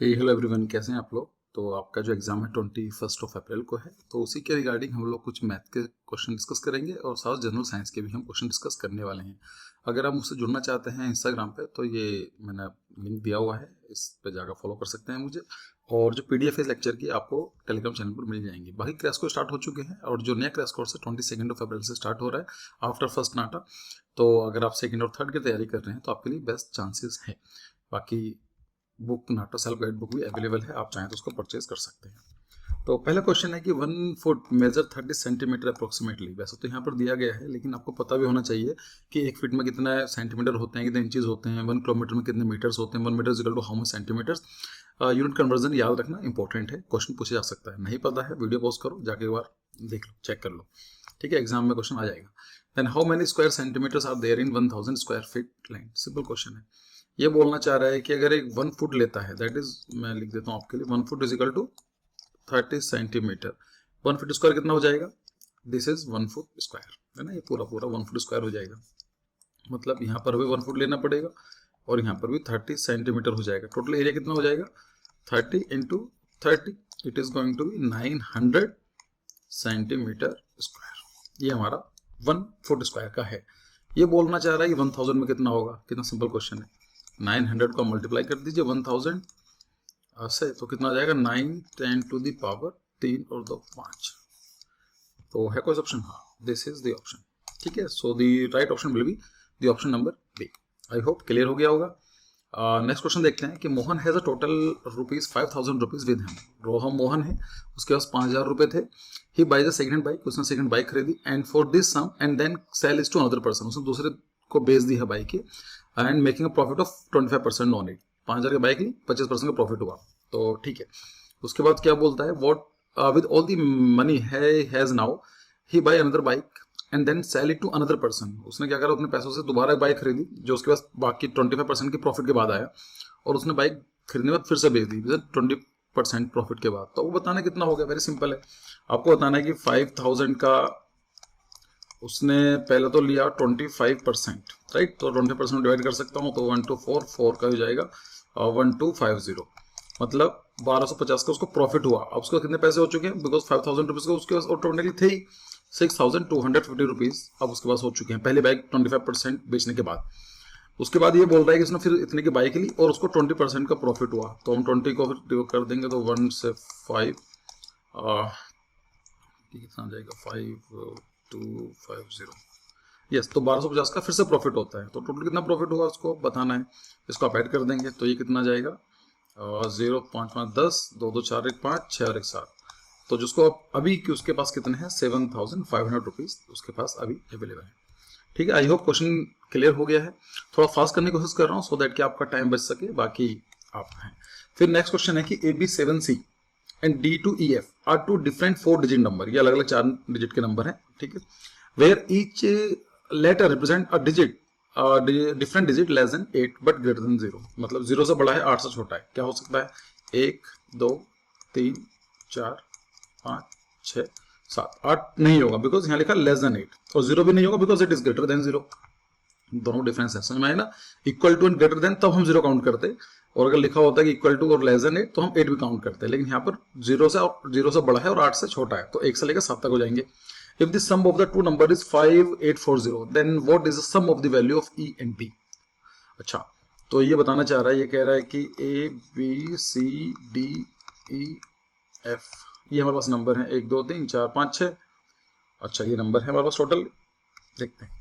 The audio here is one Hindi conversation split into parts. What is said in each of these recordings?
हेलो एवरीवन, कैसे हैं आप लोग। तो आपका जो एग्ज़ाम है 21 अप्रैल को है, तो उसी के रिगार्डिंग हम लोग कुछ मैथ के क्वेश्चन डिस्कस करेंगे और साथ जनरल साइंस के भी हम क्वेश्चन डिस्कस करने वाले हैं। अगर आप मुझसे जुड़ना चाहते हैं इंस्टाग्राम पे, तो ये मैंने लिंक दिया हुआ है, इस पे जाकर फॉलो कर सकते हैं मुझे। और जो PDF है लेक्चर की, आपको टेलीग्राम चैनल पर मिल जाएंगी। बाकी क्रैश कोर्स स्टार्ट हो चुके हैं और जो नया क्रैश कोर्स है 22 अप्रैल से स्टार्ट हो रहा है आफ्टर फर्स्ट नाटा। तो अगर आप सेकेंड और थर्ड की तैयारी कर रहे हैं तो आपके लिए बेस्ट चांसेस है। बाकी बुक नाटा सेल्फ गाइड बुक भी अवेलेबल है, आप चाहें तो उसको परचेज कर सकते हैं। तो पहला क्वेश्चन है कि 1 फुट मेजर 30 सेंटीमीटर अप्रोक्सीमेटली। वैसे तो यहाँ पर दिया गया है, लेकिन आपको पता भी होना चाहिए कि 1 फीट में कितना सेंटीमीटर होते हैं, कितने इंचेस होते हैं, 1 किलोमीटर में कितने मीटर्स होते हैं, 1 metre equal to how much centimetres. Unit conversion याद रखना इंपॉर्टेंट है, क्वेश्चन पूछा जा सकता है। नहीं पता है, वीडियो पॉज करो, जाके एक बार देख लो, चेक कर लो, ठीक है, एग्जाम में क्वेश्चन आ जाएगा। Then how many square centimetres are there in 1000 square feet land. Simple question है। ये बोलना चाह रहा है कि अगर एक 1 फुट लेता है, दैट इज, मैं लिख देता हूँ आपके लिए, 1 foot is equal to 30 centimetre. 1 foot square कितना हो जाएगा? दिस इज 1 फुट स्क्वायर, है ना। ये पूरा 1 फुट स्क्वायर हो जाएगा। मतलब यहाँ पर भी 1 फुट लेना पड़ेगा और यहाँ पर भी 30 सेंटीमीटर हो जाएगा। टोटल एरिया कितना हो जाएगा? 30 into 30, it is going to be 900 centimetre square. ये हमारा 1 फुट स्क्वायर का है। ये बोलना चाह रहा है कि 1000 में कितना होगा। कितना सिंपल क्वेश्चन है। 900 को मल्टीप्लाई कर दीजिए 1000 से, तो कितना आ जाएगा? 9 10 टू द पावर 3 और 2 5। तो है कोई ऑप्शन? हाँ, दिस इज द ऑप्शन, ठीक है। So the right option will be the option number B. I hope clear हो गया होगा। नेक्स्ट क्वेश्चन देखते हैं कि Mohan has a total ₹5000 with him. रोहम मोहन है, उसके पास 5000 रुपए थे। He buys a second bike, उसने सेकंड बाइक खरीदी। And for this sum and then sell is to another person, उसने दूसरे को बेच दी है बाइक की। And making a profit of 25% on it. 5000 की बाइक ली, 25% का प्रॉफिट हुआ, तो ठीक है। उसके बाद क्या बोलता है? What with all the money has now he buy another bike and then sell it to another person. उसने क्या करा? अपने पैसों से दोबारा एक बाइक खरीदी, जो उसके पास बाकी 25% के प्रॉफिट के बाद आया, और उसने बाइक खरीदने के बाद फिर से बेच दी 20% प्रॉफिट के बाद। तो वो बताना कितना हो गया? वेरी सिंपल है, आपको बताना है कि 5000 का उसने पहले तो लिया 25%, राइट। तो 20% डिवाइड कर सकता हूँ, तो 1 2 4 4 का हो जाएगा 1250, मतलब 1250 का उसको प्रॉफिट हुआ। अब उसको कितने पैसे हो चुके हैं? बिकॉज 5000 रुपीज का उसके पास ऑटोमेटिकली थे ही 6250 रुपीज अब उसके पास हो चुके हैं, पहले बाइक 25% बेचने के बाद। उसके बाद ये बोल रहा है कि उसने फिर इतने की बाइक ली और उसको 20% का प्रॉफिट हुआ। तो हम 20 को फिर कर देंगे, तो 1 से 5 कितना आ जाएगा? 5250। यस, तो 1250 का फिर से प्रॉफिट होता है। तो टोटल कितना प्रॉफिट हुआ उसको बताना है। इसको आप ऐड कर देंगे, तो ये कितना जाएगा? 0 5 5 10, 2 2 4 1 5 6 और 1 7। तो जिसको अभी कि उसके पास कितने हैं? 7500 रुपीज उसके पास अभी अवेलेबल है, ठीक है। आई होप क्वेश्चन क्लियर हो गया है। थोड़ा फास्ट करने की कोशिश कर रहा हूँ, सो दैट कि आपका टाइम बच सके। बाकी आप हैं। फिर नेक्स्ट क्वेश्चन है कि AB7C and D2EF are 2 different 4 digit number. ये अलग अलग 4 डिजिट के नंबर हैं, ठीक है। Where each letter represent a digit different digit less than 8 but greater than 0। मतलब 0 से बड़ा है, 8 से छोटा है। क्या हो सकता है? 1 2 3 4 5 6 7 8 नहीं होगा, बिकॉज यहाँ लिखा लेस देन 8, और 0 भी नहीं होगा because it is greater than 0। दोनों डिफरेंस है, समझ में आए ना। Equal to and greater than तब हम 0 काउंट करते, और अगर लिखा होता है कि इक्वल टू और लेस देन 8 तो हम 8 भी काउंट करते हैं। लेकिन यहाँ पर 0 से बड़ा है और 8 से छोटा है, तो 1 से लेकर 7 तक हो जाएंगे। If the sum of the two number is 5840, then what is the sum of the value of E and B। अच्छा, तो ये बताना चाह रहा है, ये कह रहा है कि ABCDEF, ये हमारे पास नंबर है 1 2 3 4 5 6। अच्छा, ये नंबर है हमारे पास टोटल। देखते हैं,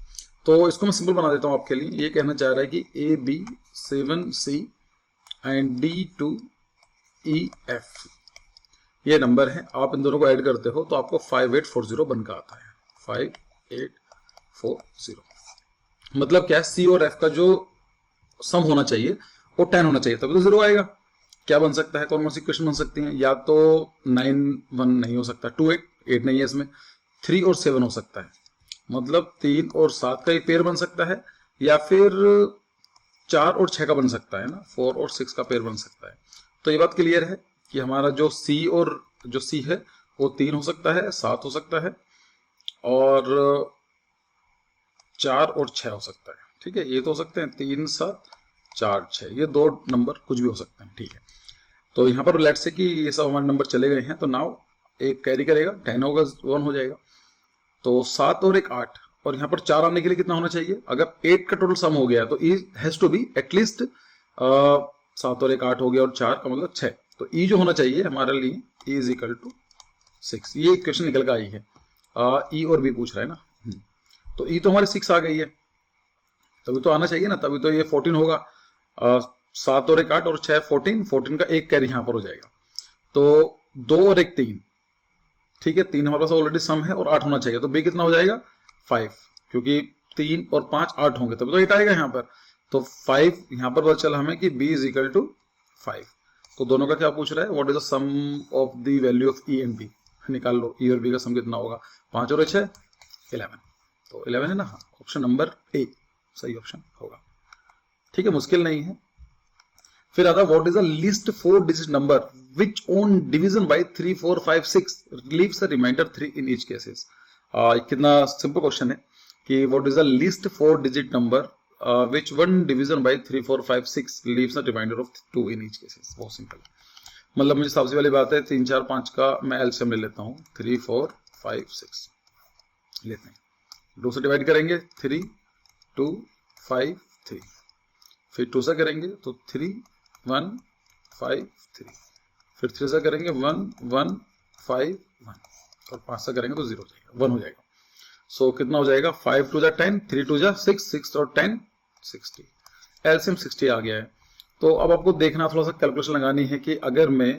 तो इसको मैं सिंपल बना देता हूं आपके लिए। ये कहना चाह रहा है कि AB7C एंड D2EF ये नंबर है। आप इन दोनों को ऐड करते हो तो आपको 5840 बनकर आता है। 5840 मतलब क्या है? C और F का जो सम होना चाहिए वो 10 होना चाहिए, तभी तो 0 आएगा। क्या बन सकता है? कौन कौन सी इक्वेशन बन सकती हैं? या तो 9 1 नहीं हो सकता, 2 8 नहीं है इसमें, 3 और 7 हो सकता है, मतलब 3 और 7 का एक पेयर बन सकता है, या फिर 4 और 6 का बन सकता है ना, 4 और 6 का पेयर बन सकता है। तो ये बात क्लियर है कि हमारा जो C है वो 3 हो सकता है, 7 हो सकता है, और 4 और 6 हो सकता है, ठीक है। ये तो हो सकते हैं 3 7 4 6, ये दो नंबर कुछ भी हो सकते हैं, ठीक है। तो यहाँ पर लेट से कि ये सब हमारे नंबर चले गए हैं, तो नाउ एक कैरी करेगा, 10 होगा 1 हो जाएगा। तो 7 और 1 8, और यहाँ पर 4 आने के लिए कितना होना चाहिए? अगर 8 का टोटल सम हो गया तो ई हैज टू बी एटलीस्ट 7 और 1 8 हो गया और 4 का मतलब 6। तो ई जो होना चाहिए हमारे लिए ई इज इक्वल टू 6। ये क्वेश्चन निकल का आई है, ई और बी पूछ रहा है ना। तो ई तो हमारे 6 आ गई है, तभी तो आना चाहिए ना, तभी तो ये 14 होगा। 7 और 1 8 और 6 14, 14 का एक कैरी यहाँ पर हो जाएगा। तो 2 और 1 3, ठीक है, 3 हमारे पास ऑलरेडी सम है और 8 होना चाहिए, तो बी कितना हो जाएगा 5, क्योंकि 3 और 5 8 होंगे तभी तो 8 आएगा यहाँ पर। तो 5 यहाँ पर पता चला हमें कि b इज इक्वल टू 5। तो दोनों का क्या पूछ रहा है? What is the sum of the value of E and B? निकाल लो, ई और बी का सम कितना होगा? 5 और 6 11। तो 11 है ना, हाँ, ऑप्शन नंबर ए सही ऑप्शन होगा। ठीक है, मुश्किल नहीं है। फिर आता what is the least 4 digit number which on division by 3 4 5 6 leaves a remainder 3 in each cases. कितना सिंपल क्वेश्चन है कि what is the least 4 digit number which on division by 3 4 5 6 leaves a remainder of 2 in each cases. बहुत सिंपल, मतलब मुझे सबसे पहली बात है 3 4 5 का मैं एलसीएम ले लेता हूँ, 3 4 5 6 लेते हैं, 2 से डिवाइड करेंगे 3 2 5 3, फिर 2 से करेंगे तो 3 1 5 3, फिर 3 से करेंगे 1 1 5 1, और 5 से करेंगे तो 0 हो जाएगा, 1 हो जाएगा। सो कितना हो जाएगा? 5 2 जा 10, 3 2 जा 6, 6 और 10 60, एलसीएम 60 आ गया है। तो अब आपको देखना, थोड़ा सा कैलकुलेशन लगानी है कि अगर मैं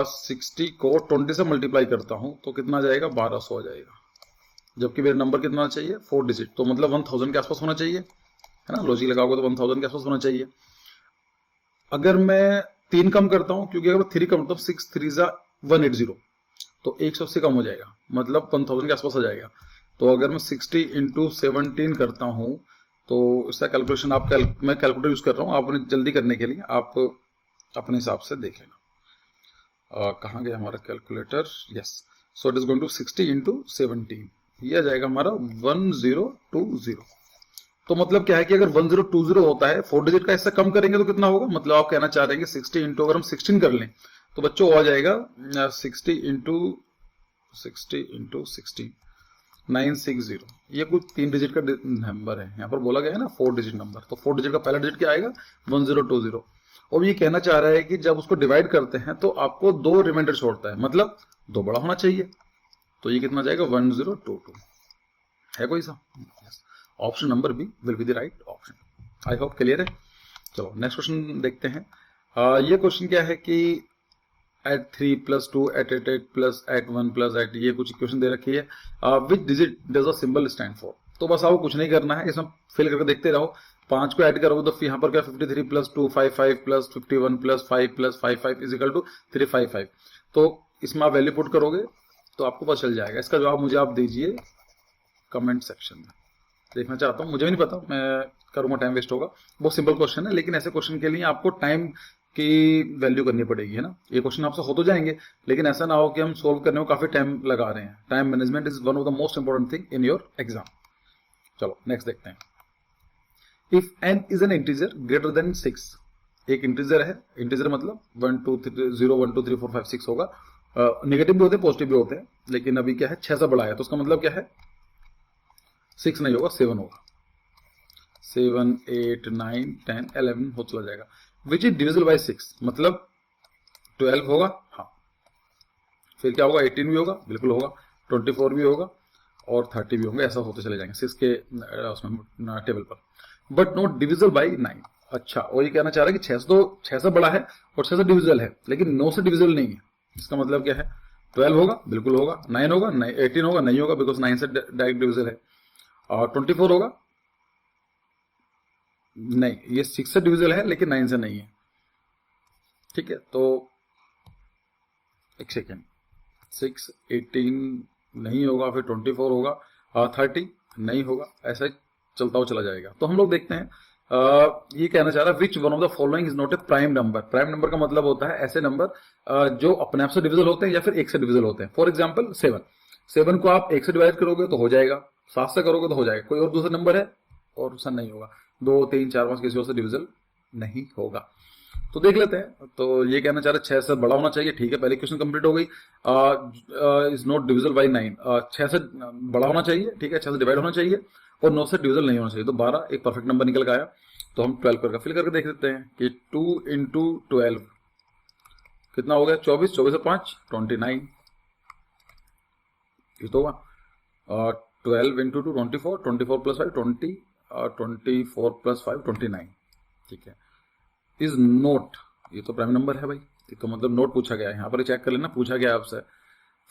60 को 20 से मल्टीप्लाई करता हूं तो कितना आ जाएगा? 1200 आ जाएगा, जबकि मेरा नंबर कितना चाहिए? 4 डिजिट, तो मतलब 1000 के आसपास होना चाहिए, है ना। लॉजिक लगाओगे तो 1000 के आसपास होना चाहिए। अगर मैं 3 कम करता हूं, क्योंकि अगर 3 कम करता हूं 6 3 जा 180, तो 180 कम हो जाएगा, मतलब 1000 के आसपास हो जाएगा। तो अगर मैं 60 इंटू 17 करता हूं तो इसका कैलकुलेशन मैं कैलकुलेटर यूज कर रहा हूं, आपने जल्दी करने के लिए आप अपने हिसाब से देख लेना। कहाँ गया हमारा calculator? Yes, so it is going to 60 into 17, यह आ जाएगा हमारा 1020। तो मतलब क्या है कि अगर 1020 होता है 4 डिजिट का, इससे कम करेंगे तो कितना होगा? मतलब आप कहना चाह रहे हैं कि 60 इंटू अगर हम 16 कर लें तो बच्चों आ जाएगा 60 इंटू 16 960। ये कुछ 3 डिजिट का नंबर है, यहाँ पर बोला गया है ना 4 डिजिट नंबर, तो 4 डिजिट का पहला डिजिट क्या आएगा? 1020। और ये कहना चाह रहा है कि जब उसको डिवाइड करते हैं तो आपको 2 रिमाइंडर छोड़ता है, मतलब 2 बड़ा होना चाहिए। तो ये कितना जाएगा? 1022 है कोई सा? Option number B will be the right option. I hope clear है। चलो नेक्स्ट क्वेश्चन देखते हैं। ये क्वेश्चन क्या है कि at 3 + 2 at 8 plus at 1 plus at, ये कुछ इक्वेशन दे रखी है। Which digit does a symbol stand for? तो बस आपको कुछ नहीं करना है, इसमें फिल करके देखते रहो। 5 को ऐड करोगे तो यहाँ पर क्या 53 + 2 55 + 51 + 5 + 55 इज इक्वल टू 355। तो इसमें आप वैल्यू पुट करोगे तो आपको पता चल जाएगा। इसका जवाब मुझे आप दीजिए कमेंट सेक्शन में, देखना चाहता हूँ, मुझे भी नहीं पता, मैं करूंगा टाइम वेस्ट होगा। बहुत सिंपल क्वेश्चन है, लेकिन ऐसे क्वेश्चन के लिए आपको टाइम की वैल्यू करनी पड़ेगी, है ना। ये क्वेश्चन आपसे हो तो जाएंगे, लेकिन ऐसा ना हो कि हम सोल्व करने में काफी टाइम लगा रहे हैं। Time management is one of the most important thing in your exam. चलो नेक्स्ट देखते हैं। If n is an integer greater than 6, एक इंटीजर है, इंटीजर मतलब 1 2 3 0 1 2 3 4 5 6 होगा। नेगेटिव भी होते हैं पॉजिटिव भी होते हैं, लेकिन अभी क्या है 6 से बड़ा है, तो उसका मतलब क्या है 6 नहीं होगा 7 होगा। 7 8 9 10 11 हो चला जाएगा। विच इज डिविजिबल बाय 6, मतलब 12 होगा, हाँ। फिर क्या होगा 18 भी होगा, बिल्कुल होगा, 24 भी होगा और 30 भी होंगे, ऐसा होते चले जाएंगे 6 के उसमें टेबल पर। But not divisible by 9। अच्छा, और ये कहना चाह रहा है कि 6 से बड़ा है और 6 से डिविजिबल है, लेकिन 9 से डिविजिबल नहीं है। इसका मतलब क्या है 12 होगा, बिल्कुल होगा, 9 होगा, 18 होगा, नहीं होगा बिकॉज 9 से डायरेक्ट डिविजिबल है, और 24 होगा, नहीं, ये 6 से डिविजिबल है लेकिन 9 से नहीं है। ठीक है, तो एक सेकेंड, 6 18 नहीं होगा, फिर 24 होगा, 30 नहीं होगा, ऐसा चलता हुआ चला जाएगा। तो हम लोग देखते हैं, ये कहना चाह रहा है which one of the following is not a prime number. Prime number का मतलब होता है ऐसे नंबर जो अपने आप से डिविजिबल होते हैं या फिर 1 से डिविजिबल होते हैं। फॉर एग्जाम्पल 7 को आप 1 से डिवाइड करोगे तो हो जाएगा, 7 से करोगे तो हो जाएगा, कोई और दूसरा नंबर है और उसका नहीं होगा, 2 3 4 5 किसी और से डिविजिबल नहीं होगा। तो देख लेते हैं। तो ये कहना चाह रहे 6 से बड़ा होना चाहिए, ठीक है, पहले क्वेश्चन कंप्लीट हो गई। इज नॉट डिविजिबल बाई 9, 6 से बड़ा होना चाहिए, ठीक है, 6 से डिवाइड होना चाहिए, और 9 से डिविजल नहीं होना चाहिए। तो 12 एक परफेक्ट नंबर निकल के आया। तो हम 12 करके फिल करके देख लेते हैं कि 2 इंटू 12 कितना हो गया, 24, 24 से 5 29, ये तो होगा। 12 इंटू 2 24, 24 प्लस 5 20, 24 प्लस 5 29, ठीक है। इज नोट, ये तो प्राइम नंबर है भाई, ये तो मतलब नोट पूछा गया है, यहाँ पर चेक कर लेना, पूछा गया आपसे।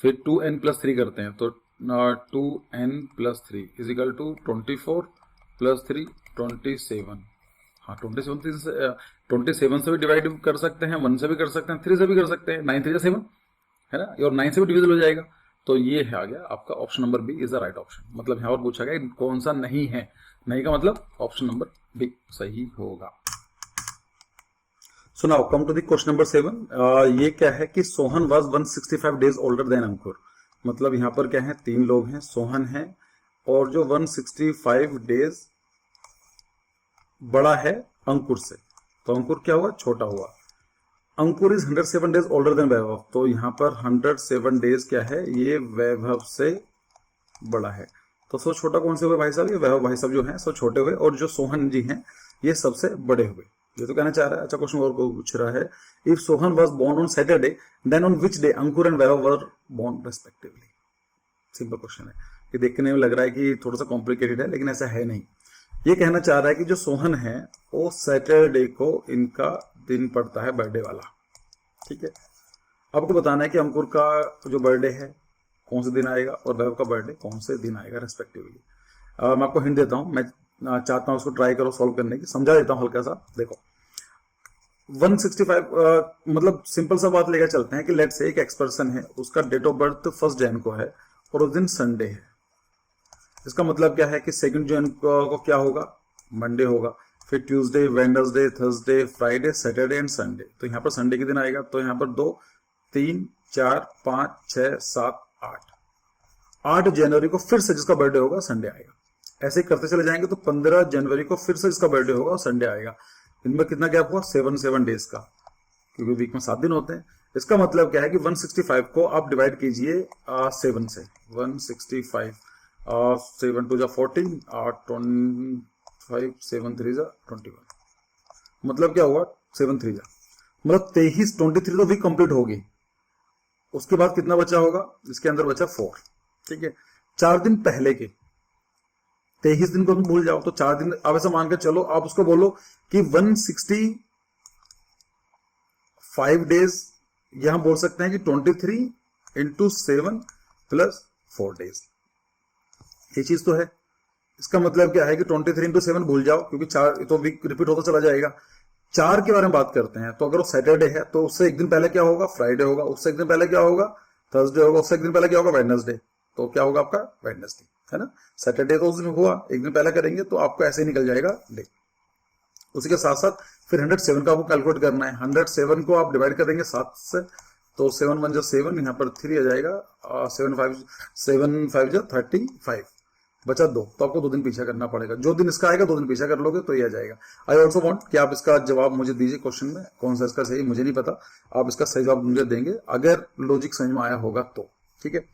फिर 2n प्लस 3 करते हैं, तो 2n plus 3 is equal to 24 plus 3 27। हाँ 27 से भी डिवाइड कर सकते हैं, 1 से भी कर सकते हैं, 3 से भी कर सकते हैं, 9 3 7 है ना, और 9 से भी डिविजल हो जाएगा। तो ये है आ गया आपका option number B is the right option. मतलब यहाँ पर पूछा गया कौन सा नहीं है, नहीं का मतलब ऑप्शन नंबर बी सही होगा। So now come to the question number 7। ये क्या है कि Sohan was 165 days older than Ankur. मतलब यहाँ पर क्या है, 3 लोग हैं, सोहन है और जो 165 डेज बड़ा है अंकुर से, तो अंकुर क्या हुआ, छोटा हुआ। अंकुर इज 107 डेज ओल्डर देन वैभव, तो यहाँ पर 107 डेज क्या है, ये वैभव से बड़ा है। तो सो छोटा कौन से हुए भाई साहब, ये वैभव भाई साहब जो हैं सो छोटे हुए, और जो सोहन जी हैं ये सबसे बड़े हुए। ये तो कहना चाह रहा है। अच्छा क्वेश्चन और को पूछ रहा है, if Sohan was born on Saturday then on which day Ankur and Vaibhav were born respectively. Simple question है, ये देखने में लग रहा है कि थोड़ा सा कॉम्प्लिकेटेड है, लेकिन ऐसा है नहीं। ये कहना चाह रहा है कि जो सोहन है वो सैटरडे को इनका दिन पड़ता है बर्थडे वाला, ठीक है। आपको बताना है कि अंकुर का जो बर्थडे है कौन से दिन आएगा और वैभव का बर्थडे कौन से दिन आएगा रेस्पेक्टिवली। मैं आपको हिंट देता हूं, मैं चाहता हूं उसको ट्राई करो सॉल्व करने की, समझा देता हूं हल्का सा। देखो 165 मतलब सिंपल सा बात लेकर चलते हैं कि लेट्स से एक एक्सपर्सन है, उसका डेट ऑफ बर्थ 1 जैन को है और उस दिन संडे है। इसका मतलब क्या है कि 2 जैन को क्या होगा, मंडे होगा। फिर Tuesday, Wednesday, Thursday, Friday, Saturday and Sunday. तो यहाँ पर संडे के दिन आएगा, तो यहाँ पर 2 3 4 5 6 7 8 जनवरी को फिर से जिसका बर्थडे होगा संडे आएगा। ऐसे ही करते चले जाएंगे तो 15 जनवरी को फिर से जिसका बर्थडे होगा संडे आएगा। इनमें कितना गैप हुआ, 7 डेज का, क्योंकि वीक में 7 दिन होते हैं। इसका मतलब क्या है कि 165 को आप डिवाइड कीजिए 7 से। 165 7 2 14 25 7 3 21, मतलब क्या हुआ 7 3 मतलब 23 तो वीक कंप्लीट होगी। उसके बाद कितना बचा होगा, इसके अंदर बचा 4, ठीक है। 4 दिन पहले के 23 दिन को तुम भूल जाओ, तो 4 दिन अब ऐसा मानकर चलो, आप उसको बोलो कि 165 डेज, यहां बोल सकते हैं कि 23 इंटू 7 प्लस 4 डेज। ये चीज तो है। इसका मतलब क्या है कि 23 इंटू 7 भूल जाओ, क्योंकि 4 तो वीक रिपीट होता चला जाएगा। 4 के बारे में बात करते हैं, तो अगर वो सैटरडे है तो उससे एक दिन पहले क्या होगा, फ्राइडे होगा। उससे एक दिन पहले क्या होगा, थर्सडे होगा। उससे एक दिन पहले क्या होगा, वेडनेसडे। तो क्या होगा आपका, वेडनेसडे, है ना। सैटरडे तो उस दिन हुआ, एक दिन पहले करेंगे तो आपको ऐसे ही निकल जाएगा डे। उसी के साथ साथ फिर 107 का आपको कैलकुलेट करना है। 107 को आप डिवाइड करेंगे 7 से, तो 7 1 जो 7, यहाँ पर 3 आ जाएगा, 7 5 जो 35, बचा 2, तो आपको 2 दिन पीछा करना पड़ेगा। जो दिन इसका आएगा 2 दिन पीछा कर लोगे तो ये आ जाएगा। आई ऑल्सो वांट कि आप इसका जवाब मुझे दीजिए, क्वेश्चन में कौन सा इसका सही, मुझे नहीं पता, आप इसका सही जवाब मुझे देंगे अगर लॉजिक समझ में आया होगा तो, ठीक है।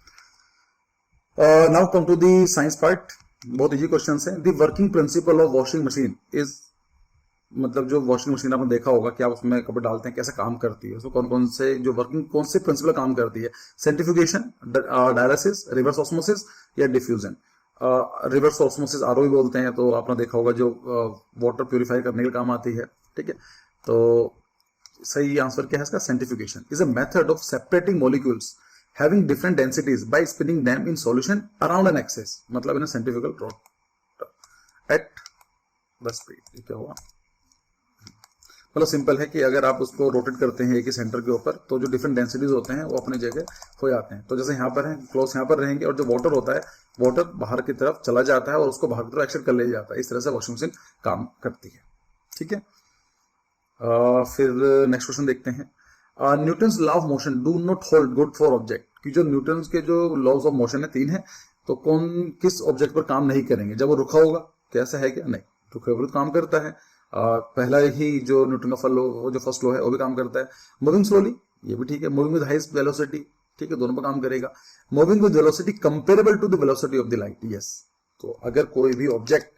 Now come to the science part. बहुत इजी क्वेश्चन है। The working principle of washing machine is, मतलब जो वॉशिंग मशीन आपने देखा होगा कि आप उसमें कपड़े डालते हैं, कैसे काम करती है, उसमें कौन कौन से जो वर्किंग कौन से प्रिंसिपल काम करती है। सेंट्रीफ्यूगेशन, डायलिसिस, रिवर्स ऑस्मोसिस या डिफ्यूजन। रिवर्स ऑस्मोसिस आरओ भी बोलते हैं, तो आपने देखा होगा जो वाटर प्यूरिफाई करने के काम आती है, ठीक है। तो सही आंसर क्या है इसका, centrifugation is a method of separating molecules having different densities by spinning them in solution around an axis, मतलब in centrifugal rotate at the speed. क्या हुआ, मतलब सिंपल है कि अगर आप उसको रोटेट करते हैं एक ही सेंटर के ऊपर, तो जो डिफरेंट डेंसिटीज होते हैं वो अपनी जगह हो जाते हैं। तो जैसे यहाँ पर है, क्लोज यहाँ पर रहेंगे, और जो वाटर होता है वाटर बाहर की तरफ चला जाता है और उसको बाहर की तरफ एक्सेप्ट कर ले जाता है। इस तरह से वॉशिंग मशीन काम करती है, ठीक है। फिर नेक्स्ट क्वेश्चन देखते हैं। Newton's law of motion do not hold good for object, कि जो न्यूटन्स के जो लॉज ऑफ मोशन है 3 है, तो कौन किस ऑब्जेक्ट पर काम नहीं करेंगे जब वो रुका होगा, कैसा है क्या, नहीं, रुके हुए काम करता है। पहला ही जो न्यूटन का वो जो फर्स्ट लॉ है वो भी काम करता है। मूविंग स्लोली, ये भी ठीक है। मूविंग विद हाईएस्ट वेलोसिटी, ठीक है, दोनों पर काम करेगा। Moving with velocity comparable to the velocity of the light, yes. तो अगर कोई भी ऑब्जेक्ट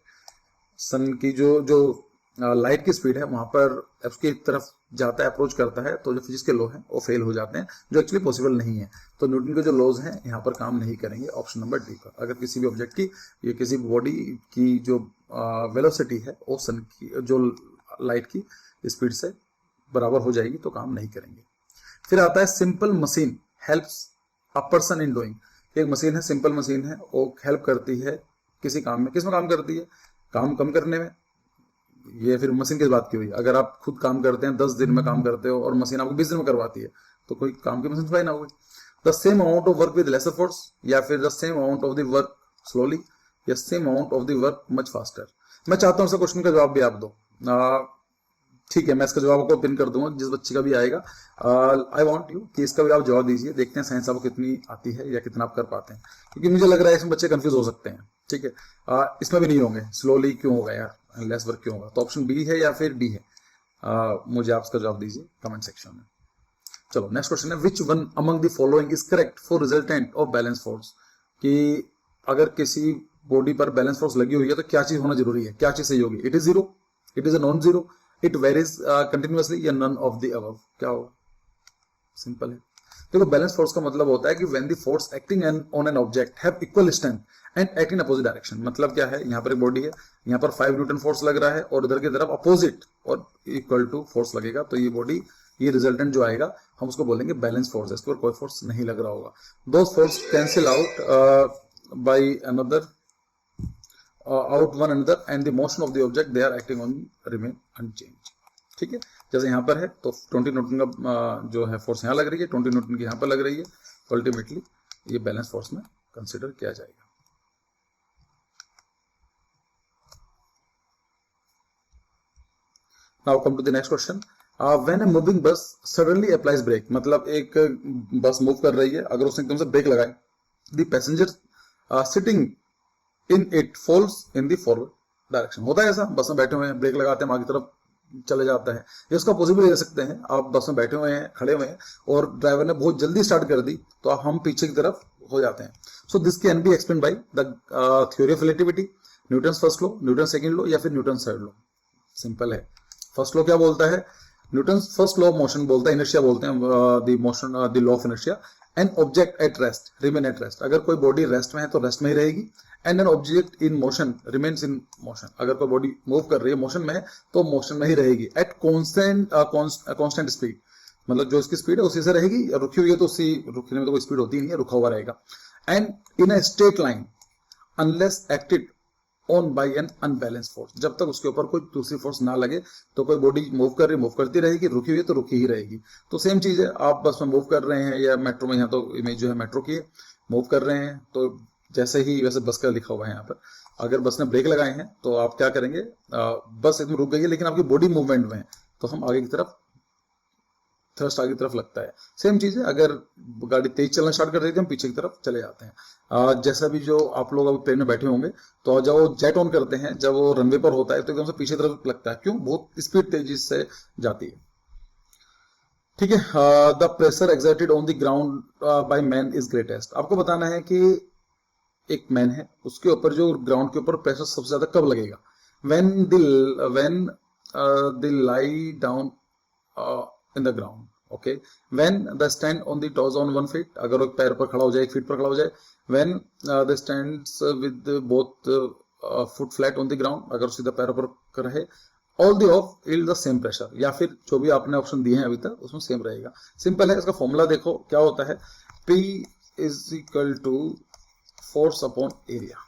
सन की जो जो लाइट की स्पीड है वहां पर उसकी तरफ जाता है, अप्रोच करता है, तो जो फिजिक्स के लॉ हैं वो फेल हो जाते हैं, जो एक्चुअली पॉसिबल नहीं है। तो न्यूटन के जो लॉज हैं यहाँ पर काम नहीं करेंगे ऑप्शन नंबर डी पर। अगर किसी भी ऑब्जेक्ट की या किसी बॉडी की जो वेलोसिटी है वो सन की जो लाइट की स्पीड से बराबर हो जाएगी तो काम नहीं करेंगे। फिर आता है simple machine helps a person in doing. एक मशीन है, सिंपल मशीन है, वो हेल्प करती है किसी काम में। किस में काम करती है? काम कम करने में। ये फिर मशीन की बात की हुई। अगर आप खुद काम करते हैं 10 दिन में काम करते हो और मशीन आपको 20 दिन में करवाती है तो कोई काम की मशीन थोड़ी ना होगी। The same amount of work with lesser force, या फिर the same amount of the work slowly, या same amount of the work much faster. मैं चाहता हूं इस क्वेश्चन का जवाब भी आप दो। ठीक है, मैं इसका जवाब आपको पिन कर दूंगा जिस बच्चे का भी आएगा। आई वांट यू कि इसका भी आप जवाब दीजिए। देखते हैं साइंस आपको कितनी आती है या कितना आप कर पाते हैं, क्योंकि मुझे लग रहा है इसमें बच्चे कंफ्यूज हो सकते हैं। ठीक है, इसमें भी नहीं होंगे। स्लोली क्यों होगा यार, लेस वर्क क्यों होगा? तो ऑप्शन बी है या फिर डी है? मुझे आप इसका जवाब दीजिए कमेंट सेक्शन में। चलो नेक्स्ट क्वेश्चन है, which one among the following is correct for resultant of balance force. कि अगर किसी बॉडी पर बैलेंस फोर्स लगी हुई है तो क्या चीज होना जरूरी है, क्या चीज सही होगी? It is zero, it is a non zero, it varies continuously, या नन ऑफ द अबव। क्या होगा? सिंपल है। देखो, बैलेंस फोर्स का मतलब होता है कि when the force acting on an object have equal strength and act in opposite direction. मतलब क्या है, यहाँ पर एक बॉडी है, यहाँ पर 5 न्यूटन फोर्स लग रहा है और उधर की तरफ अपोजिट और इक्वल टू फोर्स लगेगा, तो ये बॉडी, ये रिजल्टेंट जो आएगा हम उसको बोलेंगे बैलेंस फोर्स। इसके ऊपर कोई फोर्स नहीं लग रहा होगा। Those force cancel out by another out one another and the motion of the object they are acting on remain unchanged। ठीक है, जैसे यहाँ पर है तो 20 न्यूटन का जो है फोर्स यहाँ लग रही है, 20 न्यूटन की यहाँ पर लग रही है, तो अल्टीमेटली ये बैलेंस फोर्स में कंसिडर किया जाएगा। Now come to the next question, when a moving bus suddenly applies brake. मतलब एक बस मूव कर रही है, अगर उसने एकदम से ब्रेक लगाए, the passenger sitting in it falls in the forward direction. होता है ऐसा, बस में बैठे हुए हैं, ब्रेक लगाते हैं, आगे तरफ चले जाता है। ये उसका पॉसिबल ले सकते हैं, आप बस में बैठे हुए हैं, खड़े हुए हैं और ड्राइवर ने बहुत जल्दी स्टार्ट कर दी तो हम पीछे की तरफ हो जाते हैं। So this can be explain by the theory of relativity, Newton first law, Newton second law, या फिर न्यूटन थर्ड लॉ। सिंपल है। फर्स्ट लॉ क्या बोलता है? Newton first law of motion बोलता है, इनर्शिया बोलते हैं, the motion, the law of inertia. An object at rest remain at rest. अगर कोई बॉडी रेस्ट में है तो रेस्ट में ही रहेगी। And an object in motion remains in motion. अगर कोई बॉडी मूव कर रही है, मोशन में है, तो मोशन में ही रहेगी एट कांस्टेंट स्पीड। मतलब जो इसकी स्पीड है उसी से रहेगी, रुकी हुई है तो उसी, रुकने में तो कोई स्पीड होती नहीं है, रुका हुआ रहेगा। And in a straight line unless acted on by an unbalance force. जब तक उसके ऊपर कोई दूसरी फोर्स ना लगे तो कोई बॉडी मूव कर रही, मूव करती रहेगी, रुकी हुई है तो रुकी ही रहेगी। तो सेम चीज है, आप बस में मूव कर रहे हैं या मेट्रो में, यहाँ तो इमेज जो है मेट्रो की है, मूव कर रहे हैं तो जैसे ही, वैसे बस का लिखा हुआ है यहाँ पर, अगर बस ने ब्रेक लगाए हैं तो आप क्या करेंगे, बस एकदम रुक गई है लेकिन आपकी बॉडी मूवमेंट में है तो हम आगे की तरफ, थ्रस्ट आगे की तरफ लगता है। सेम चीज है, अगर गाड़ी तेज चलना स्टार्ट कर देती है हम पीछे की तरफ चले जाते हैं। जैसा भी जो आप लोग अभी प्लेन में बैठे होंगे तो जब वो जेट ऑन करते हैं, जब वो रनवे पर होता है तो एकदम से पीछे तरफ लगता है। क्यों? बहुत स्पीड तेजी से जाती है। ठीक है, the pressure exerted on the ground by man is greatest. आपको बताना है कि एक मैन है, उसके ऊपर जो ग्राउंड के ऊपर प्रेशर सबसे ज्यादा कब लगेगा? When they lie down in the ground. Okay, when the stand on the toes on 1 feet. अगर एक पैर पर खड़ा हो जाए, 1 फीट पर खड़ा हो जाए। When the stands with both foot flat on the ground. अगर सीधा पैरों पर रहे। All the of ill the same pressure. या फिर जो भी आपने ऑप्शन दिए हैं अभी तक उसमें सेम रहेगा। सिंपल है, इसका फॉर्मूला देखो क्या होता है, P is equal to force upon area.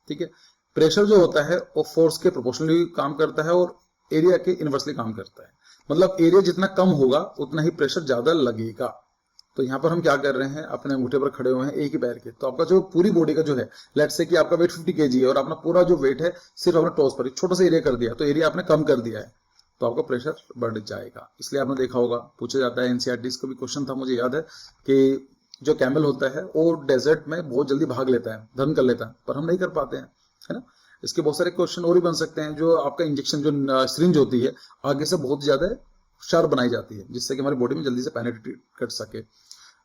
ठीक है, प्रेशर जो होता है वो फोर्स के प्रोपोर्शनली काम करता है और एरिया के इनवर्सली काम करता है। मतलब एरिया जितना कम होगा उतना ही प्रेशर ज्यादा लगेगा। तो यहाँ पर हम क्या कर रहे हैं, अपने अंगूठे पर खड़े हुए हैं एक ही पैर के, तो आपका जो पूरी बॉडी का जो है, लेट्स से कि आपका वेट 50 kg है और अपना पूरा जो वेट है सिर्फ अपने टॉस पर छोटा सा एरिया कर दिया, तो एरिया आपने कम कर दिया है तो आपका प्रेशर बढ़ जाएगा। इसलिए आपने देखा होगा, पूछा जाता है, एनसीईआरटी का भी क्वेश्चन था, मुझे याद है कि जो कैमल होता है वो डेजर्ट में बहुत जल्दी भाग लेता है, धर्म कर लेता है, पर हम नहीं कर पाते हैं, है ना। इसके बहुत सारे क्वेश्चन और भी बन सकते हैं, जो आपका इंजेक्शन जो सिरिंज होती है आगे से बहुत ज्यादा शार्प बनाई जाती है, जिससे कि हमारी बॉडी में जल्दी से पेनिट्रेट कर सके।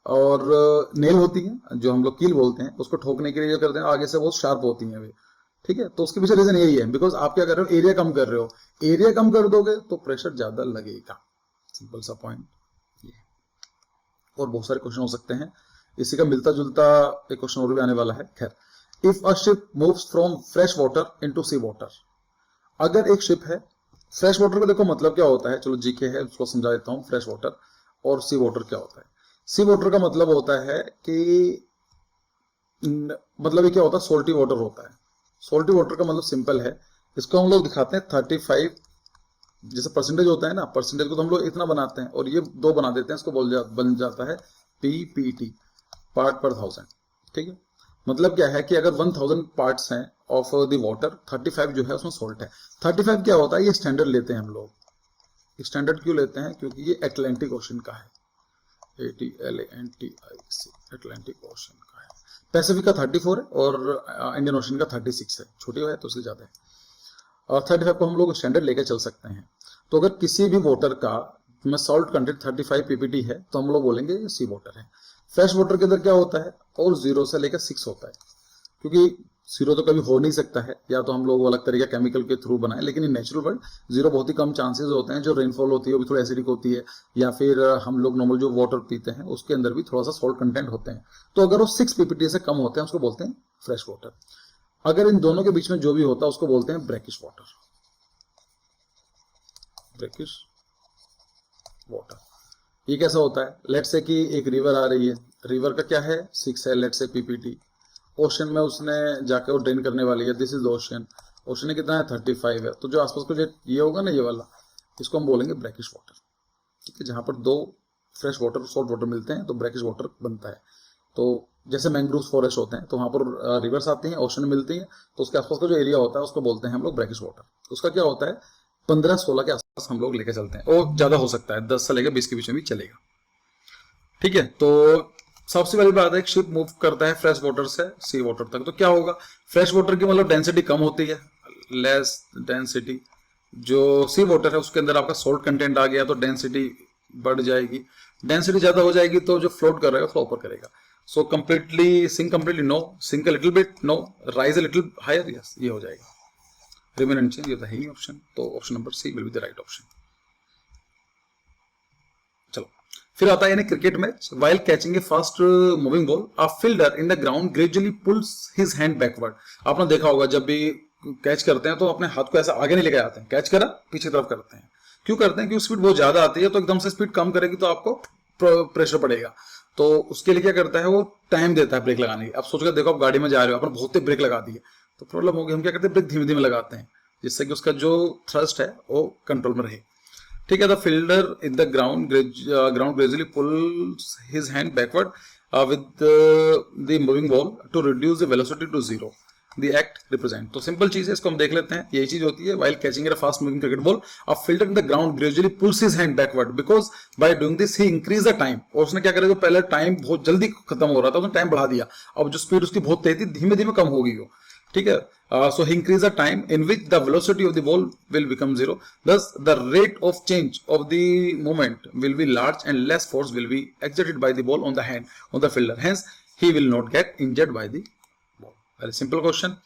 और नेल होती है जो हम लोग कील बोलते हैं, उसको ठोकने के लिए जो करते हैं आगे से बहुत शार्प होती है वे, ठीक है। तो उसके पीछे रीजन यही है, बिकॉज आप क्या कर रहे हो, एरिया कम कर रहे हो, एरिया कम कर दोगे तो प्रेशर ज्यादा लगेगा, सिंपल सा पॉइंट ये। और बहुत सारे क्वेश्चन हो सकते हैं, इसी का मिलता जुलता एक क्वेश्चन और भी आने वाला है। खैर, if a ship moves from fresh water into sea water, अगर एक शिप है, फ्रेश वाटर का देखो मतलब क्या होता है, चलो जीके है उसको समझा देता हूँ। फ्रेश वाटर और सी वाटर क्या होता है। सी वाटर का मतलब होता है कि मतलब ये क्या होता है, सोल्टी वाटर होता है। सोल्टी वाटर का मतलब सिंपल है, इसको हम लोग दिखाते हैं 35 जैसे परसेंटेज होता है ना, परसेंटेज को तो हम लोग इतना बनाते हैं और ये 2 बना देते हैं, इसको बन जाता है पीपीटी, पार्ट पर थाउजेंड, ठीक है। मतलब क्या है कि अगर 1000 पार्ट्स हैं ऑफ द वाटर, 35 जो है उसमें सॉल्ट है। 35 क्या होता है, ये स्टैंडर्ड लेते हैं हम लोग। स्टैंडर्ड क्यों लेते हैं, क्योंकि ये अटलांटिक ओशन का है, ATLANTIC, अटलांटिक ओशन का है। पैसिफिक का 34 है और इंडियन ओशन का 36 है, छोटी है तो उससे ज्यादा है। और 35 को हम लोग स्टैंडर्ड लेके चल सकते हैं। तो अगर किसी भी वाटर का में सॉल्ट कंटेंट 35 पीपीटी है तो हम लोग बोलेंगे ये सी वाटर है। फ्रेश वाटर के अंदर क्या होता है, और 0 से लेकर 6 होता है, क्योंकि 0 तो कभी हो नहीं सकता है, या तो हम लोग अलग तरीके केमिकल के थ्रू बनाए, लेकिन इन नेचुरल वर्ल्ड 0 बहुत ही कम चांसेस होते हैं। जो रेनफॉल होती है वो भी थोड़ी एसिडिक होती है, या फिर हम लोग नॉर्मल जो वाटर पीते हैं उसके अंदर भी थोड़ा सा सॉल्ट कंटेंट होते हैं। तो अगर वो 6 पीपीटी से कम होते हैं उसको बोलते हैं फ्रेश वाटर। अगर इन दोनों के बीच में जो भी होता है उसको बोलते हैं ब्रैकिश वाटर, ब्रैकिश वाटर। ये कैसा होता है, लेट से कि एक रिवर आ रही है, रिवर का क्या है 6 है, लेट से पीपीटी। ओशन में उसने जाके वो ड्रेन करने वाली है, दिस इज ओशन, ओशन ने कितना है 35 है। तो जो आसपास का जो ये होगा ना, ये वाला, इसको हम बोलेंगे ब्रैकिश वाटर, ठीक है। जहां पर 2 फ्रेश वाटर और सॉल्ट वाटर मिलते हैं तो ब्रैकिश वाटर बनता है। तो जैसे मैंग्रोव फॉरेस्ट होते हैं तो वहां पर रिवर्स आती हैं, ओशन मिलती हैं, तो उसके आसपास का जो एरिया होता है उसको बोलते हैं हम लोग ब्रैकिश वाटर। उसका क्या होता है 15-16 के आसपास हम लोग लेके चलते हैं, और ज्यादा हो सकता है 10 से लेकर 20 के बीच में भी चलेगा, ठीक है। तो सबसे पहली बात है, एक शिप मूव करता है फ्रेश वाटर से सी वाटर तक, तो क्या होगा, फ्रेश वाटर की मतलब डेंसिटी कम होती है, लेस डेंसिटी। जो सी वाटर है उसके अंदर आपका सॉल्ट कंटेंट आ गया तो डेंसिटी बढ़ जाएगी, डेंसिटी ज्यादा हो जाएगी तो जो फ्लोट कर रहा है फ्लो ऊपर करेगा। So completely sink, completely no, sink a little bit no, rise a little higher, yes, ये हो जाएगा। रिमेन अनचेंज, ये तो है ही ऑप्शन, तो option number C will be the right option. चलो, फिर आता है यानी cricket match, while catching a fast moving ball a fielder in the ground gradually pulls his hand backward. आपने देखा होगा जब भी कैच करते हैं तो अपने हाथ को ऐसा आगे नहीं लेके आते हैं, कैच करा पीछे तरफ करते हैं। क्यों करते हैं, क्योंकि स्पीड बहुत ज्यादा आती है, तो एकदम से स्पीड कम करेगी तो आपको प्रेशर पड़ेगा। तो उसके लिए क्या करता है, वो टाइम देता है ब्रेक लगाने की। अब सोचकर देखो, आप गाड़ी में जा रहे हो, आपने बहुत तेज ब्रेक लगा दी है तो प्रॉब्लम होगी। हम क्या करते हैं, ब्रेक धीमे धीमे लगाते हैं, जिससे कि उसका जो थ्रस्ट है वो कंट्रोल में रहे, ठीक है। The fielder in the ground gradually pulls his hand backward with the moving ball to reduce the velocity to 0, the act represent. तो सिंपल चीज है, इसको हम देख लेते हैं। यही चीज होती है, while catching a fast moving cricket ball a fielder in the ground gradually pulls his hand backward because by doing this he increase the time. और उसने क्या करा, जो पहले टाइम बहुत जल्दी खत्म हो रहा था उसने टाइम बढ़ा दिया, अब जो स्पीड उसकी बहुत तेज थी धीमे धीमे कम हो गई हो, ठीक है। So he increase the time in which the velocity of the ball will become 0. Thus, the rate of change of the movement will be large and less force will be exerted by the ball on the hand of the fielder. Hence, he will not get injured by the ball. Very simple question.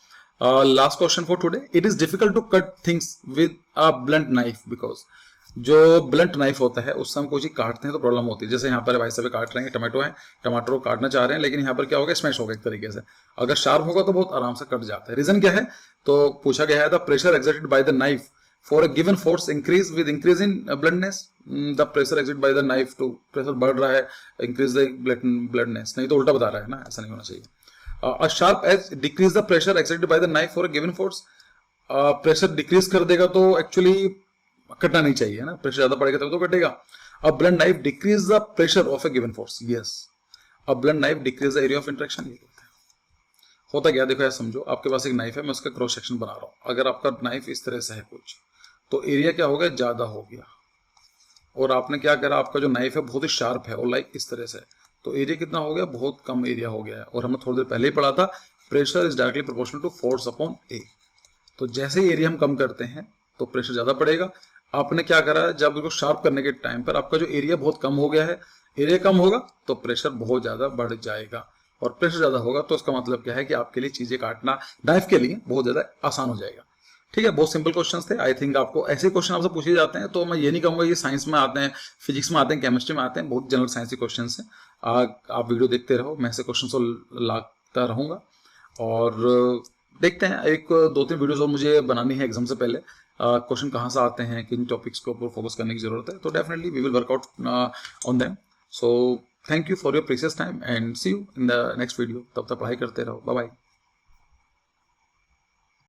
Last question for today. It is difficult to cut things with a blunt knife because जो ब्लंट नाइफ होता है उससे हम कोई चीज काटते हैं तो प्रॉब्लम होती है। जैसे यहाँ पर भाई साहब काट रहे हैं, टमाटो है, टमाटर को काटना चाह रहे हैं, लेकिन यहाँ पर क्या होगा, स्मैश होगा एक तरीके से। अगर शार्प होगा तो बहुत आराम से कट जाता है। रीजन क्या है, तो पूछा गया है the pressure exerted by the knife for a given force increase with increase in bluntness. The pressure exerted by the knife to, pressure बढ़ रहा है, इंक्रीज द ब्लडनेस, नहीं तो उल्टा बता रहा है ना, ऐसा नहीं होना चाहिए। A sharp edge decrease the pressure exerted by the knife for a given force. Pressure decrease कर देगा तो एक्चुअली कटना नहीं चाहिए ना, प्रेशर ज्यादा पड़ेगा तब तो कटेगा। A blunt knife decrease the pressure of a given force, yes. A blunt knife decrease the area of interaction, ये होता है। होता क्या, देखो यार समझो, आपके पास एक नाइफ है, मैं उसका क्रॉस सेक्शन बना रहा हूं। अगर आपका नाइफ इस तरह से है कुछ, तो एरिया क्या हो गया, ज्यादा हो गया। और आपने क्या करा, आपका जो नाइफ है बहुत ही शार्प है और लाइक इस तरह से, तो एरिया कितना हो गया, बहुत कम एरिया हो गया है। और हमने थोड़ी देर पहले ही पढ़ा था, pressure is directly proportional to force upon a. तो जैसे ही एरिया हम कम करते हैं तो प्रेशर ज़्यादा पड़ेगा। आपने क्या करा, जब इसको शार्प करने के टाइम पर आपका जो एरिया बहुत कम हो गया है, एरिया कम होगा तो प्रेशर बहुत ज़्यादा बढ़ जाएगा, और प्रेशर ज़्यादा होगा तो इसका मतलब क्या है कि आपके लिए चीज़ें काटना नाइफ के लिए बहुत ज़्यादा आसान हो जाएगा। ठीक है, बहुत सिंपल क्वेश्चंस थे। आई थिंक आपको ऐसे क्वेश्चन आपसे पूछे जाते हैं, तो मैं ये नहीं कहूँगा ये साइंस में आते हैं, फिजिक्स में आते हैं, केमिस्ट्री में आते हैं, बहुत जनरल साइंस के क्वेश्चन हैं। आप वीडियो देखते रहो, मैं ऐसे क्वेश्चन को लाता रहूँगा, और देखते हैं एक 2-3 वीडियोस और मुझे बनानी है एग्जाम से पहले। क्वेश्चन कहाँ से आते हैं, किन टॉपिक्स के ऊपर फोकस करने की जरूरत है, तो definitely we will work out on them. So thank you for your precious time and see you in the next video. तब तक पढ़ाई करते रहो, बाय बाय।